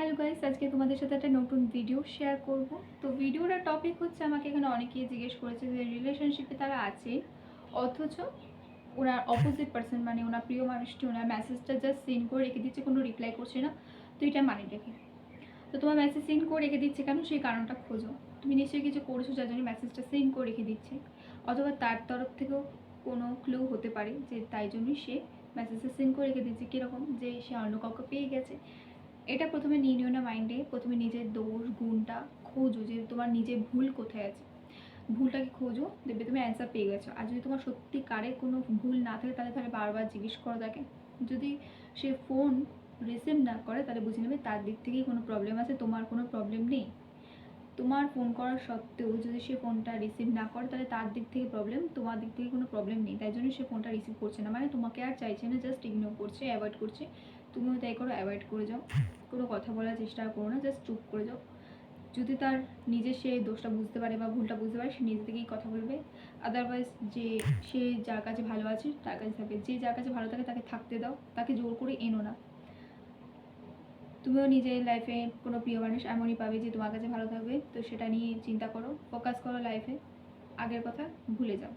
Hello guys, আজকে তোমাদের সাথে একটা নতুন ভিডিও শেয়ার করব। তো ভিডিওটার টপিক হচ্ছে, আমাকে এখানে অনেকেই জিজ্ঞেস করেছে যে রিলেশনশিপে তারা আছে অথচ ওনার অপোজিট পার্সন মানে ওনার প্রিয় মানুষটি ওনার মেসেজটা জাস্ট সিন করে রেখে দিচ্ছে, কোনো রিপ্লাই করছে না। তো এটা মানে দেখে, তো তোমার মেসেজ সিন করে রেখে দিচ্ছে কেন, সেই কারণটা খোঁজো। তুমি নিশ্চয়ই কিছু করেছো যার জন্য মেসেজটা সিন করে রেখে দিচ্ছে, অথবা তার তরফ থেকেও কোনো ক্লু হতে পারে যে তাই জন্যই সে মেসেজটা সিন করে রেখে দিচ্ছে। কীরকম, যে সে অন্য কাউকে পেয়ে গেছে। এটা প্রথমে নিয়ে নিও না মাইন্ডে, প্রথমে নিজের দোষ গুণটা খোঁজো যে তোমার নিজের ভুল কোথায় আছে, ভুলটাকে খোঁজো, দেখবে তুমি অ্যান্সার পেয়ে গেছো। আর যদি তোমার সত্যিকারের কোনো ভুল না থাকে তাহলে বারবার জিজ্ঞেস করো তাকে। যদি সে ফোন রিসিভ না করে তাহলে বুঝে নেবে তার দিক থেকেই কোনো প্রবলেম আছে, তোমার কোনো প্রবলেম নেই। তোমার ফোন করার সত্ত্বেও যদি সে ফোনটা রিসিভ না করে তাহলে তার দিক থেকে প্রবলেম, তোমার দিক থেকে কোনো প্রবলেম নেই। তাই জন্য সে ফোনটা রিসিভ করছে না, মানে তোমাকে আর চাইছে না, জাস্ট ইগনোর করছে, অ্যাভয়েড করছে। তুমিও তাই করো, অ্যাভয়েড করে যাও, কোনো কথা বলার চেষ্টা করো না, জাস্ট চুপ করে যাও। যদি তার নিজের সে দোষটা বুঝতে পারে বা ভুলটা বুঝতে পারে, সে নিজে থেকেই কথা বলবে। আদারওয়াইজ যে সে যার কাছে ভালো আছে তার কাছে থাকবে, যে যার কাছে ভালো থাকে তাকে থাকতে দাও, তাকে জোর করে এনো না। তুমিও নিজের লাইফে কোনো প্রিয় মানুষ এমনই পাবে যে তোমার কাছে ভালো থাকবে, তো সেটা নিয়ে চিন্তা করো, ফোকাস করো লাইফে, আগের কথা ভুলে যাও।